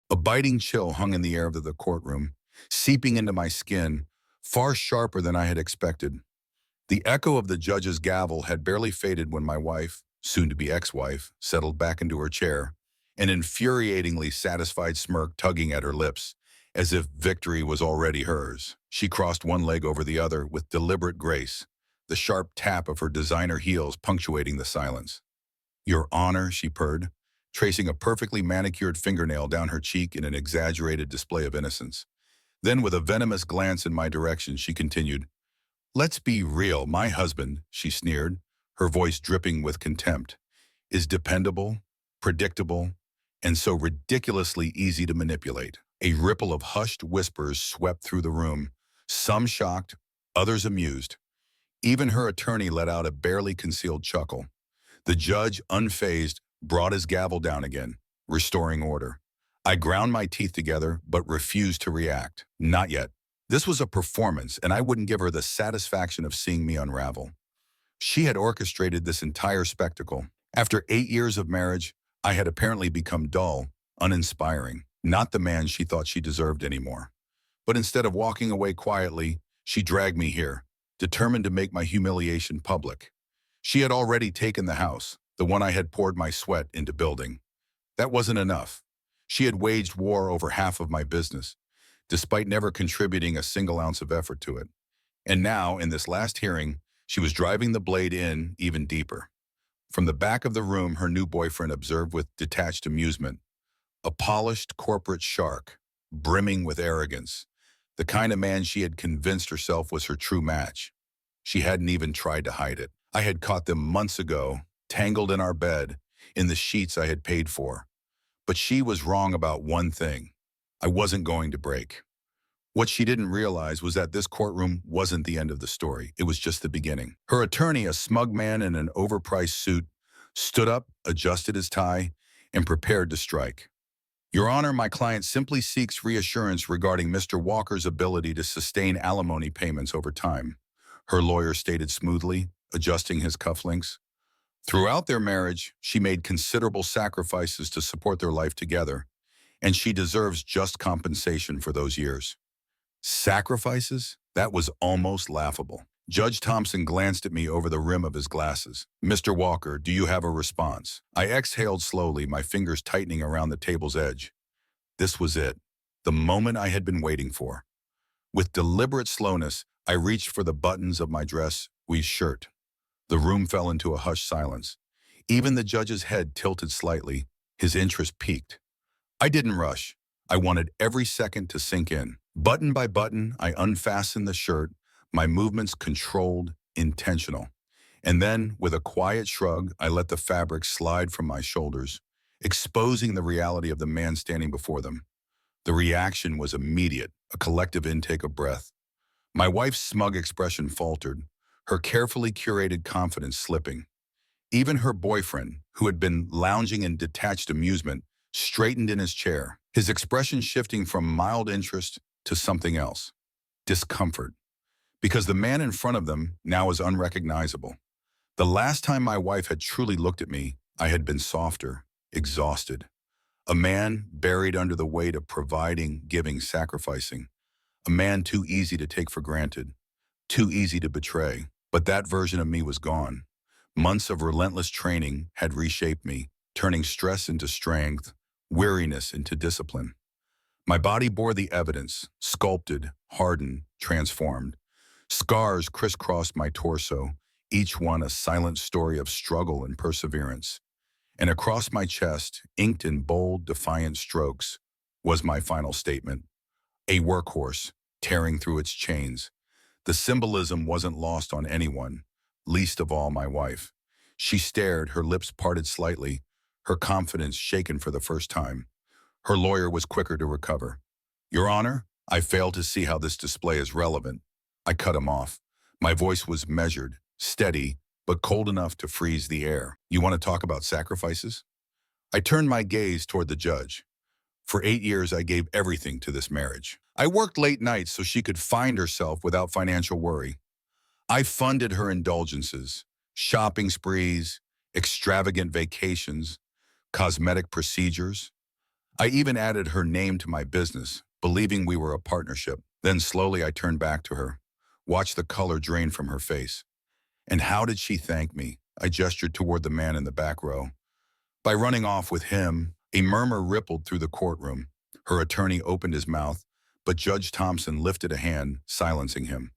A biting chill hung in the air of the courtroom, seeping into my skin, far sharper than I had expected. The echo of the judge's gavel had barely faded when my wife, soon-to-be ex-wife, settled back into her chair, an infuriatingly satisfied smirk tugging at her lips, as if victory was already hers. She crossed one leg over the other with deliberate grace, the sharp tap of her designer heels punctuating the silence. "Your Honor," she purred, tracing a perfectly manicured fingernail down her cheek in an exaggerated display of innocence. Then, with a venomous glance in my direction, she continued, "Let's be real. My husband," she sneered, her voice dripping with contempt, "is dependable, predictable, and so ridiculously easy to manipulate." A ripple of hushed whispers swept through the room, some shocked, others amused. Even her attorney let out a barely concealed chuckle. The judge, unfazed, brought his gavel down again, restoring order. I ground my teeth together, but refused to react. Not yet. This was a performance, and I wouldn't give her the satisfaction of seeing me unravel. She had orchestrated this entire spectacle. After 8 years of marriage, I had apparently become dull, uninspiring, not the man she thought she deserved anymore. But instead of walking away quietly, she dragged me here, determined to make my humiliation public. She had already taken the house, the one I had poured my sweat into building. That wasn't enough. She had waged war over half of my business, despite never contributing a single ounce of effort to it. And now, in this last hearing, she was driving the blade in even deeper. From the back of the room, her new boyfriend observed with detached amusement. A polished corporate shark, brimming with arrogance, the kind of man she had convinced herself was her true match. She hadn't even tried to hide it. I had caught them months ago, tangled in our bed, in the sheets I had paid for. But she was wrong about one thing. I wasn't going to break. What she didn't realize was that this courtroom wasn't the end of the story. It was just the beginning. Her attorney, a smug man in an overpriced suit, stood up, adjusted his tie, and prepared to strike. "Your Honor, my client simply seeks reassurance regarding Mr. Walker's ability to sustain alimony payments over time," her lawyer stated smoothly, adjusting his cufflinks. "Throughout their marriage, she made considerable sacrifices to support their life together, and she deserves just compensation for those years." Sacrifices? That was almost laughable. Judge Thompson glanced at me over the rim of his glasses. "Mr. Walker, do you have a response?" I exhaled slowly, my fingers tightening around the table's edge. This was it, the moment I had been waiting for. With deliberate slowness, I reached for the buttons of my dress-weave shirt. The room fell into a hushed silence. Even the judge's head tilted slightly, his interest peaked. I didn't rush. I wanted every second to sink in. Button by button, I unfastened the shirt, my movements controlled, intentional. And then, with a quiet shrug, I let the fabric slide from my shoulders, exposing the reality of the man standing before them. The reaction was immediate, a collective intake of breath. My wife's smug expression faltered, her carefully curated confidence slipping. Even her boyfriend, who had been lounging in detached amusement, straightened in his chair, his expression shifting from mild interest to something else, discomfort, because the man in front of them now was unrecognizable. The last time my wife had truly looked at me, I had been softer, exhausted. A man buried under the weight of providing, giving, sacrificing. A man too easy to take for granted, too easy to betray. But that version of me was gone. Months of relentless training had reshaped me, turning stress into strength, weariness into discipline. My body bore the evidence, sculpted, hardened, transformed. Scars crisscrossed my torso, each one a silent story of struggle and perseverance. And across my chest, inked in bold, defiant strokes, was my final statement. A workhorse, tearing through its chains. The symbolism wasn't lost on anyone, least of all my wife. She stared, her lips parted slightly, her confidence shaken for the first time. Her lawyer was quicker to recover. "Your Honor, I fail to see how this display is relevant." I cut him off. My voice was measured, steady, but cold enough to freeze the air. "You want to talk about sacrifices?" I turned my gaze toward the judge. For 8 years, I gave everything to this marriage. I worked late nights so she could find herself without financial worry. I funded her indulgences, shopping sprees, extravagant vacations, cosmetic procedures. I even added her name to my business, believing we were a partnership. Then slowly I turned back to her, watched the color drain from her face. And how did she thank me? I gestured toward the man in the back row. By running off with him, a murmur rippled through the courtroom. Her attorney opened his mouth, but Judge Thompson lifted a hand, silencing him.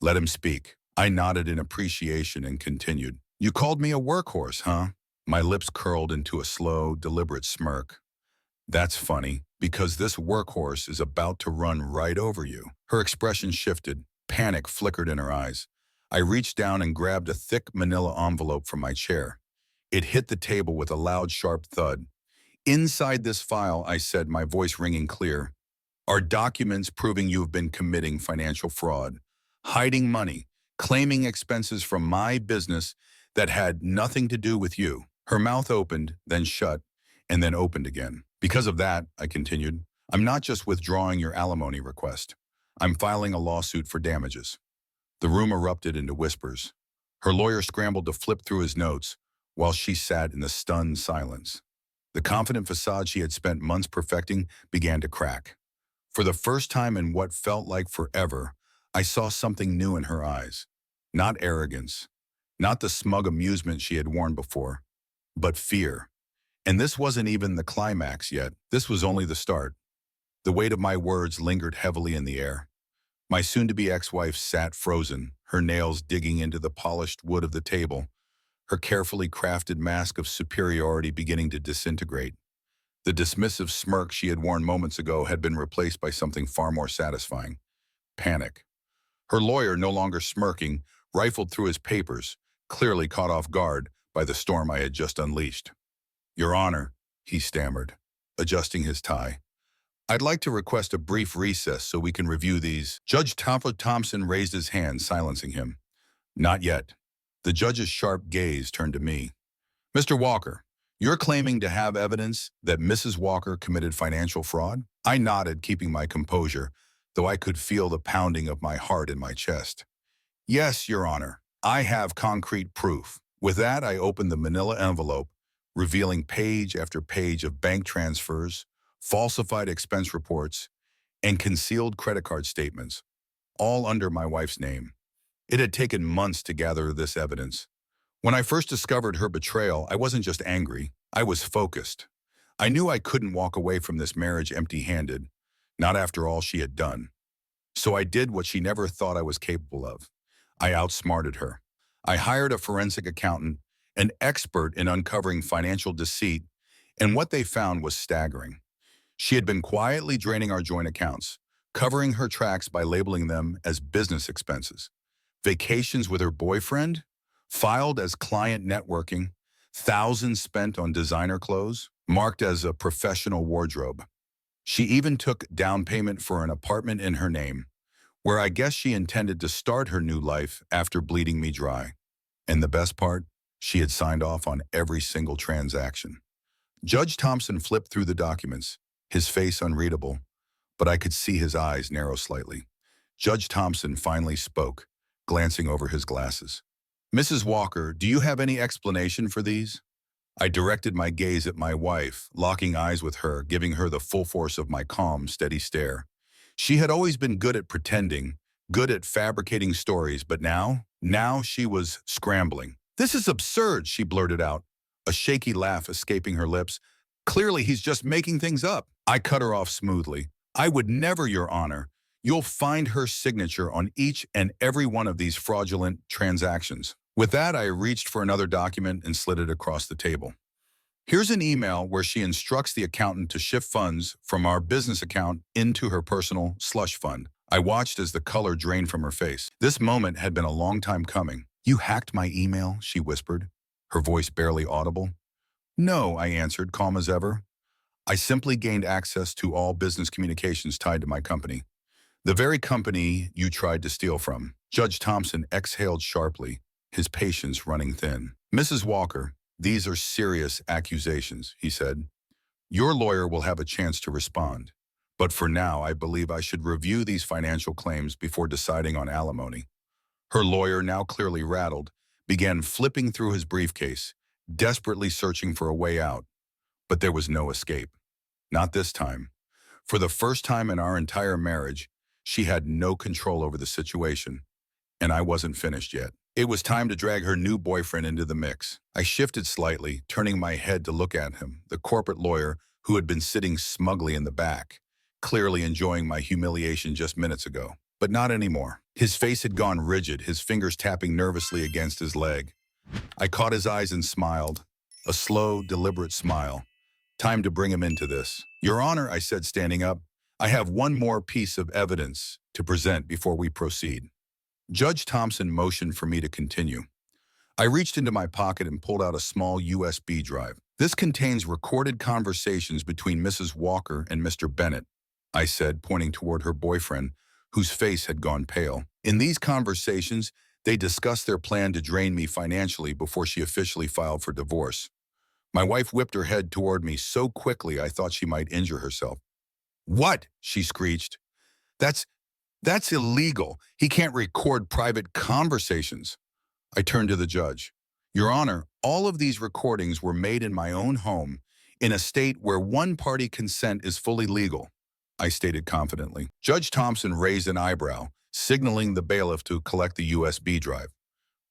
Let him speak. I nodded in appreciation and continued. You called me a workhorse, huh? My lips curled into a slow, deliberate smirk. That's funny, because this workhorse is about to run right over you. Her expression shifted. Panic flickered in her eyes. I reached down and grabbed a thick manila envelope from my chair. It hit the table with a loud, sharp thud. Inside this file, I said, my voice ringing clear, are documents proving you have been committing financial fraud, hiding money, claiming expenses from my business that had nothing to do with you. Her mouth opened, then shut, and then opened again. Because of that, I continued, I'm not just withdrawing your alimony request. I'm filing a lawsuit for damages. The room erupted into whispers. Her lawyer scrambled to flip through his notes while she sat in the stunned silence. The confident facade she had spent months perfecting began to crack. For the first time in what felt like forever, I saw something new in her eyes. Not arrogance, not the smug amusement she had worn before, but fear. And this wasn't even the climax yet. This was only the start. The weight of my words lingered heavily in the air. My soon-to-be ex-wife sat frozen, her nails digging into the polished wood of the table, her carefully crafted mask of superiority beginning to disintegrate. The dismissive smirk she had worn moments ago had been replaced by something far more satisfying: panic. Her lawyer, no longer smirking, rifled through his papers, clearly caught off guard by the storm I had just unleashed. Your Honor, he stammered, adjusting his tie. I'd like to request a brief recess so we can review these. Judge Thompson raised his hand, silencing him. Not yet. The judge's sharp gaze turned to me. Mr. Walker, you're claiming to have evidence that Mrs. Walker committed financial fraud? I nodded, keeping my composure, though I could feel the pounding of my heart in my chest. Yes, Your Honor, I have concrete proof. With that, I opened the manila envelope, revealing page after page of bank transfers, falsified expense reports, and concealed credit card statements, all under my wife's name. It had taken months to gather this evidence. When I first discovered her betrayal, I wasn't just angry, I was focused. I knew I couldn't walk away from this marriage empty-handed, not after all she had done. So I did what she never thought I was capable of. I outsmarted her. I hired a forensic accountant, an expert in uncovering financial deceit, and what they found was staggering. She had been quietly draining our joint accounts, covering her tracks by labeling them as business expenses. Vacations with her boyfriend, filed as client networking, thousands spent on designer clothes, marked as a professional wardrobe. She even took down payment for an apartment in her name, where I guess she intended to start her new life after bleeding me dry. And the best part, she had signed off on every single transaction. Judge Thompson flipped through the documents, his face unreadable, but I could see his eyes narrow slightly. Judge Thompson finally spoke, glancing over his glasses. Mrs. Walker, do you have any explanation for these? I directed my gaze at my wife, locking eyes with her, giving her the full force of my calm, steady stare. She had always been good at pretending, good at fabricating stories, but now she was scrambling. This is absurd, she blurted out, a shaky laugh escaping her lips. Clearly, he's just making things up. I cut her off smoothly. I would never, Your Honor. You'll find her signature on each and every one of these fraudulent transactions. With that, I reached for another document and slid it across the table. Here's an email where she instructs the accountant to shift funds from our business account into her personal slush fund. I watched as the color drained from her face. This moment had been a long time coming. You hacked my email, she whispered, her voice barely audible. No, I answered, calm as ever. I simply gained access to all business communications tied to my company. The very company you tried to steal from. Judge Thompson exhaled sharply, his patience running thin. Mrs. Walker, these are serious accusations, he said. Your lawyer will have a chance to respond. But for now, I believe I should review these financial claims before deciding on alimony. Her lawyer, now clearly rattled, began flipping through his briefcase, desperately searching for a way out. But there was no escape. Not this time. For the first time in our entire marriage, she had no control over the situation, and I wasn't finished yet. It was time to drag her new boyfriend into the mix. I shifted slightly, turning my head to look at him, the corporate lawyer who had been sitting smugly in the back, clearly enjoying my humiliation just minutes ago. But not anymore. His face had gone rigid, his fingers tapping nervously against his leg. I caught his eyes and smiled, a slow, deliberate smile. Time to bring him into this. Your Honor, I said, standing up, I have one more piece of evidence to present before we proceed. Judge Thompson motioned for me to continue. I reached into my pocket and pulled out a small USB drive. This contains recorded conversations between Mrs. Walker and Mr. Bennett, I said, pointing toward her boyfriend, whose face had gone pale. In these conversations, they discussed their plan to drain me financially before she officially filed for divorce. My wife whipped her head toward me so quickly I thought she might injure herself. What? She screeched. That's illegal. He can't record private conversations. I turned to the judge. Your Honor, all of these recordings were made in my own home, in a state where one-party consent is fully legal, I stated confidently. Judge Thompson raised an eyebrow, signaling the bailiff to collect the USB drive.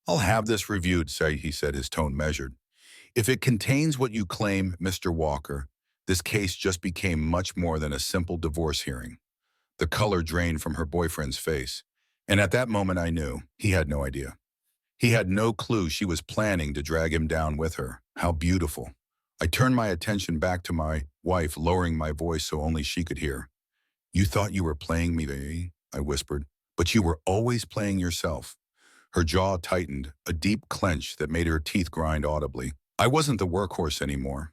I'll have this reviewed, he said, his tone measured. If it contains what you claim, Mr. Walker, this case just became much more than a simple divorce hearing. The color drained from her boyfriend's face, and at that moment I knew he had no idea. He had no clue she was planning to drag him down with her. How beautiful. I turned my attention back to my wife, lowering my voice so only she could hear. You thought you were playing me, I whispered, but you were always playing yourself. Her jaw tightened, a deep clench that made her teeth grind audibly. I wasn't the workhorse anymore.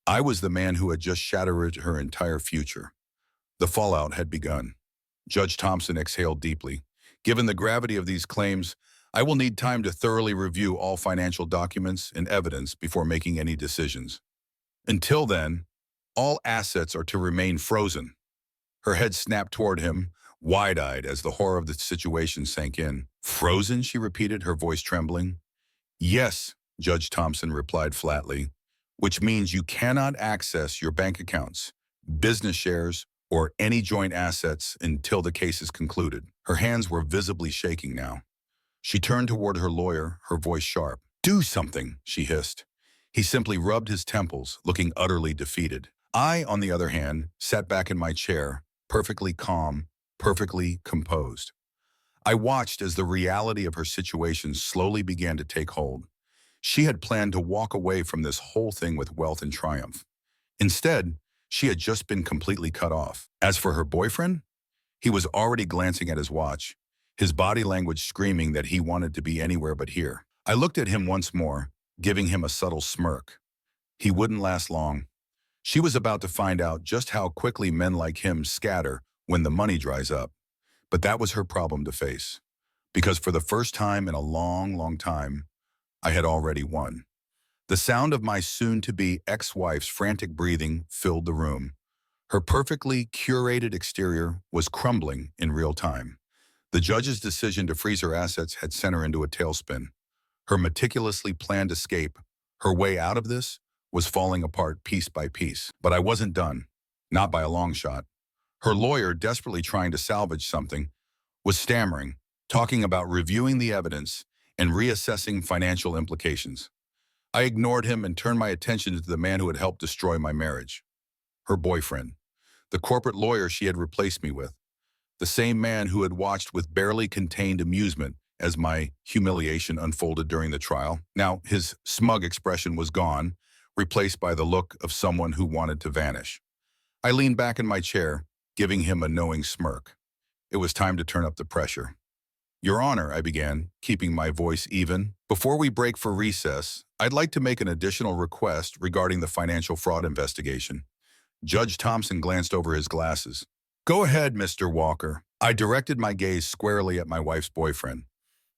I was the man who had just shattered her entire future. The fallout had begun. Judge Thompson exhaled deeply. Given the gravity of these claims, I will need time to thoroughly review all financial documents and evidence before making any decisions. Until then, all assets are to remain frozen. Her head snapped toward him, wide-eyed as the horror of the situation sank in. Frozen, she repeated, her voice trembling. Yes, Judge Thompson replied flatly, which means you cannot access your bank accounts, business shares, or any joint assets until the case is concluded. Her hands were visibly shaking now. She turned toward her lawyer, her voice sharp. Do something, she hissed. He simply rubbed his temples, looking utterly defeated. I, on the other hand, sat back in my chair, perfectly calm, perfectly composed. I watched as the reality of her situation slowly began to take hold. She had planned to walk away from this whole thing with wealth and triumph. Instead, she had just been completely cut off. As for her boyfriend, he was already glancing at his watch, his body language screaming that he wanted to be anywhere but here. I looked at him once more, giving him a subtle smirk. He wouldn't last long. She was about to find out just how quickly men like him scatter when the money dries up. But that was her problem to face. Because for the first time in a long, long time, I had already won. The sound of my soon-to-be ex-wife's frantic breathing filled the room. Her perfectly curated exterior was crumbling in real time. The judge's decision to freeze her assets had sent her into a tailspin. Her meticulously planned escape, her way out of this, was falling apart piece by piece. But I wasn't done, not by a long shot. Her lawyer, desperately trying to salvage something, was stammering, talking about reviewing the evidence and reassessing financial implications. I ignored him and turned my attention to the man who had helped destroy my marriage. Her boyfriend, the corporate lawyer she had replaced me with, the same man who had watched with barely contained amusement as my humiliation unfolded during the trial. Now, his smug expression was gone, replaced by the look of someone who wanted to vanish. I leaned back in my chair, giving him a knowing smirk. It was time to turn up the pressure. Your Honor, I began, keeping my voice even. Before we break for recess, I'd like to make an additional request regarding the financial fraud investigation. Judge Thompson glanced over his glasses. Go ahead, Mr. Walker. I directed my gaze squarely at my wife's boyfriend.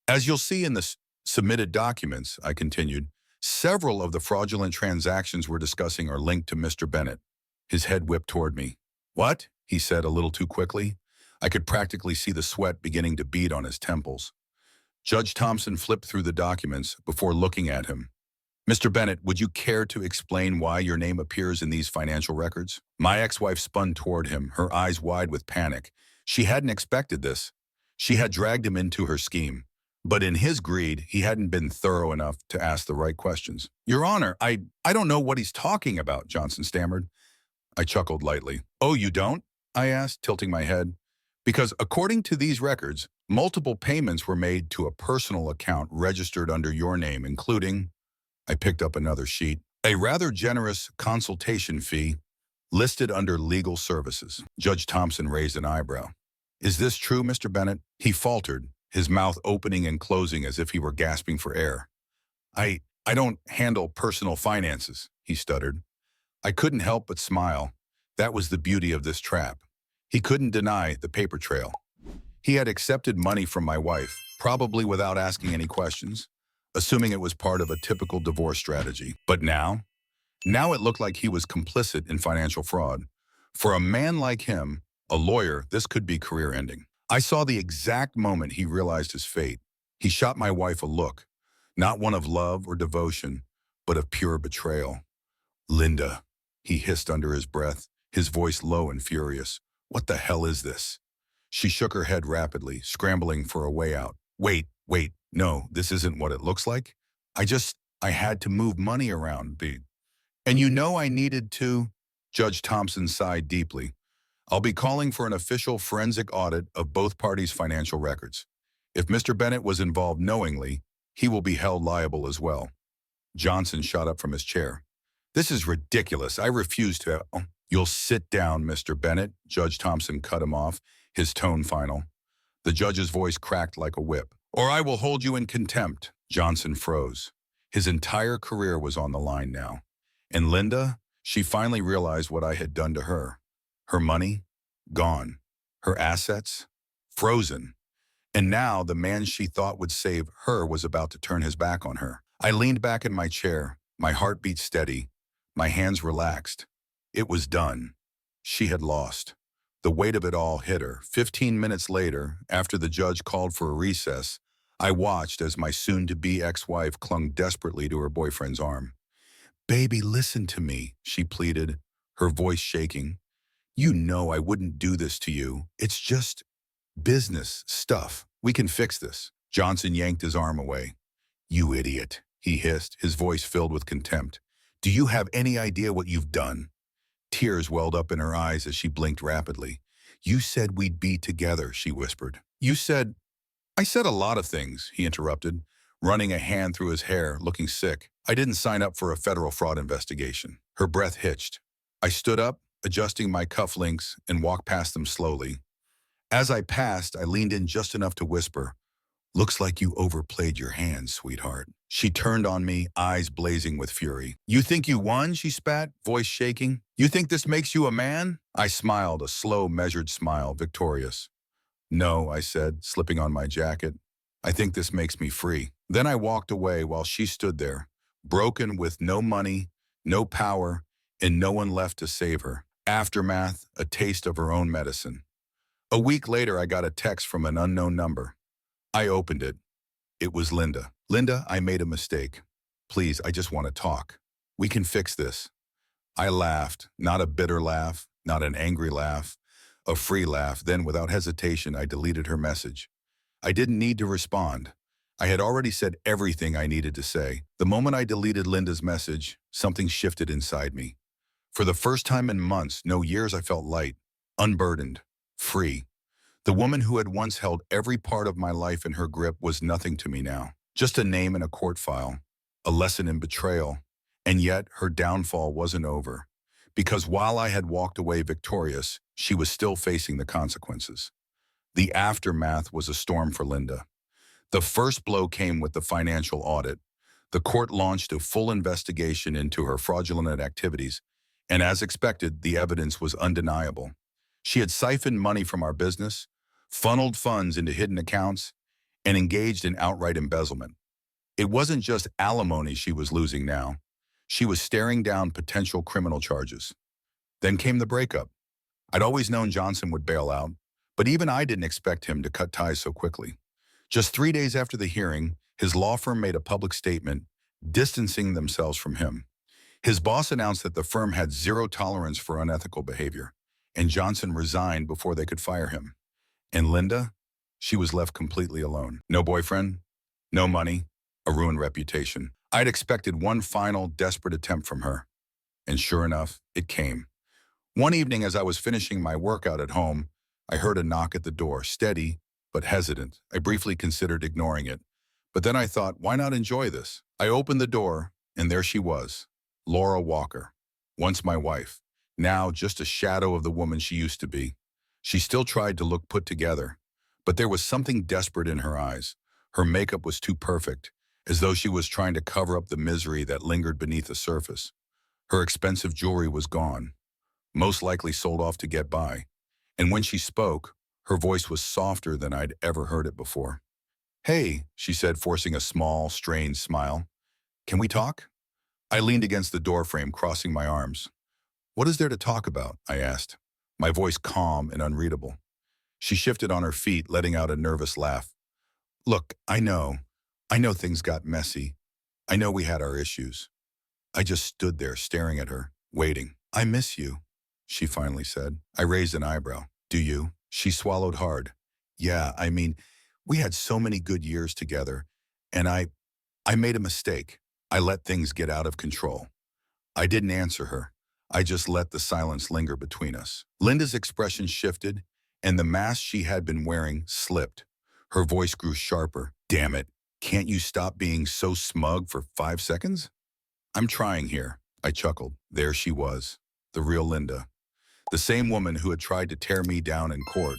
As you'll see in the submitted documents, I continued, several of the fraudulent transactions we're discussing are linked to Mr. Bennett. His head whipped toward me. What? He said a little too quickly. I could practically see the sweat beginning to bead on his temples. Judge Thompson flipped through the documents before looking at him. Mr. Bennett, would you care to explain why your name appears in these financial records? My ex-wife spun toward him, her eyes wide with panic. She hadn't expected this. She had dragged him into her scheme. But in his greed, he hadn't been thorough enough to ask the right questions. Your Honor, I don't know what he's talking about, Johnson stammered. I chuckled lightly. Oh, you don't? I asked, tilting my head. Because according to these records, multiple payments were made to a personal account registered under your name, including, I picked up another sheet, a rather generous consultation fee listed under legal services. Judge Thompson raised an eyebrow. Is this true, Mr. Bennett? He faltered, his mouth opening and closing as if he were gasping for air. I don't handle personal finances, he stuttered. I couldn't help but smile. That was the beauty of this trap. He couldn't deny the paper trail. He had accepted money from my wife, probably without asking any questions, assuming it was part of a typical divorce strategy. But now it looked like he was complicit in financial fraud. For a man like him, a lawyer, this could be career-ending. I saw the exact moment he realized his fate. He shot my wife a look, not one of love or devotion, but of pure betrayal. Linda, he hissed under his breath, his voice low and furious. What the hell is this? She shook her head rapidly, scrambling for a way out. Wait, no, this isn't what it looks like. I had to move money around, And you know I needed to? Judge Thompson sighed deeply. I'll be calling for an official forensic audit of both parties' financial records. If Mr. Bennett was involved knowingly, he will be held liable as well. Johnson shot up from his chair. This is ridiculous. I refuse to. You'll sit down, Mr. Bennett. Judge Thompson cut him off, his tone final. The judge's voice cracked like a whip. Or I will hold you in contempt. Johnson froze. His entire career was on the line now. And Linda, she finally realized what I had done to her. Her money, gone. Her assets, frozen. And now the man she thought would save her was about to turn his back on her. I leaned back in my chair, my heartbeat steady, my hands relaxed. It was done. She had lost. The weight of it all hit her. 15 minutes later, after the judge called for a recess, I watched as my soon-to-be ex-wife clung desperately to her boyfriend's arm. Baby, listen to me, she pleaded, her voice shaking. You know I wouldn't do this to you. It's just business stuff. We can fix this. Johnson yanked his arm away. You idiot, he hissed, his voice filled with contempt. Do you have any idea what you've done? Tears welled up in her eyes as she blinked rapidly. You said we'd be together, she whispered. I said a lot of things, he interrupted, running a hand through his hair, looking sick. I didn't sign up for a federal fraud investigation. Her breath hitched. I stood up, adjusting my cufflinks, and walked past them slowly. As I passed, I leaned in just enough to whisper, Looks like you overplayed your hand, sweetheart. She turned on me, eyes blazing with fury. You think you won, she spat, voice shaking. You think this makes you a man? I smiled, a slow, measured smile, victorious. No, I said, slipping on my jacket. I think this makes me free. Then I walked away while she stood there, broken with no money, no power, and no one left to save her. Aftermath, a taste of her own medicine. A week later, I got a text from an unknown number. I opened it. It was Linda. Linda, I made a mistake. Please, I just want to talk. We can fix this. I laughed, not a bitter laugh, not an angry laugh, a free laugh. Then, without hesitation, I deleted her message. I didn't need to respond. I had already said everything I needed to say. The moment I deleted Linda's message, something shifted inside me. For the first time in months, no years, I felt light, unburdened, free. The woman who had once held every part of my life in her grip was nothing to me now. Just a name in a court file, a lesson in betrayal. And yet her downfall wasn't over. Because while I had walked away victorious, she was still facing the consequences. The aftermath was a storm for Linda. The first blow came with the financial audit. The court launched a full investigation into her fraudulent activities, and as expected, the evidence was undeniable. She had siphoned money from our business, funneled funds into hidden accounts, and engaged in outright embezzlement. It wasn't just alimony she was losing now. She was staring down potential criminal charges. Then came the breakup. I'd always known Johnson would bail out, but even I didn't expect him to cut ties so quickly. Just 3 days after the hearing, his law firm made a public statement distancing themselves from him. His boss announced that the firm had zero tolerance for unethical behavior, and Johnson resigned before they could fire him. And Linda? She was left completely alone. No boyfriend, no money, a ruined reputation. I'd expected one final, desperate attempt from her. And sure enough, it came. One evening as I was finishing my workout at home, I heard a knock at the door, steady but hesitant. I briefly considered ignoring it. But then I thought, why not enjoy this? I opened the door, and there she was, Laura Walker, once my wife, now just a shadow of the woman she used to be. She still tried to look put together, but there was something desperate in her eyes. Her makeup was too perfect, as though she was trying to cover up the misery that lingered beneath the surface. Her expensive jewelry was gone, most likely sold off to get by. And when she spoke, her voice was softer than I'd ever heard it before. "Hey," she said, forcing a small, strained smile. "Can we talk?" I leaned against the doorframe, crossing my arms. "What is there to talk about?" I asked, my voice calm and unreadable. She shifted on her feet, letting out a nervous laugh. "Look, I know things got messy. I know we had our issues." I just stood there, staring at her, waiting. "I miss you," she finally said. I raised an eyebrow. "Do you?" She swallowed hard. "Yeah, I mean, we had so many good years together, and I made a mistake. I let things get out of control." I didn't answer her. I just let the silence linger between us. Linda's expression shifted, and the mask she had been wearing slipped. Her voice grew sharper. "Damn it, can't you stop being so smug for 5 seconds?" "I'm trying here," I chuckled. There she was, the real Linda. The same woman who had tried to tear me down in court.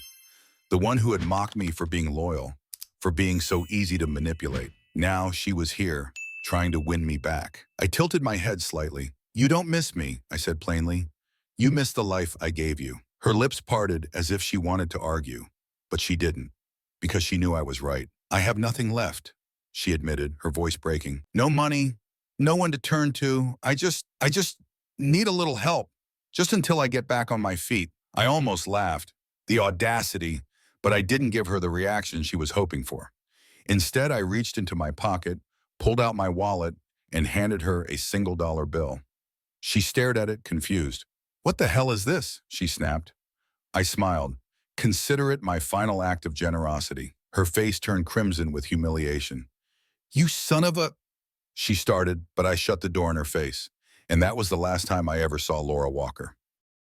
The one who had mocked me for being loyal, for being so easy to manipulate. Now she was here, trying to win me back. I tilted my head slightly. "You don't miss me," I said plainly. "You miss the life I gave you." Her lips parted as if she wanted to argue, but she didn't, because she knew I was right. "I have nothing left," she admitted, her voice breaking. "No money, no one to turn to. I just need a little help, just until I get back on my feet." I almost laughed. The audacity, but I didn't give her the reaction she was hoping for. Instead, I reached into my pocket, pulled out my wallet, and handed her a $1 bill. She stared at it, confused. "What the hell is this?" she snapped. I smiled. "Consider it my final act of generosity." Her face turned crimson with humiliation. "You son of a—" she started, but I shut the door in her face. And that was the last time I ever saw Laura Walker.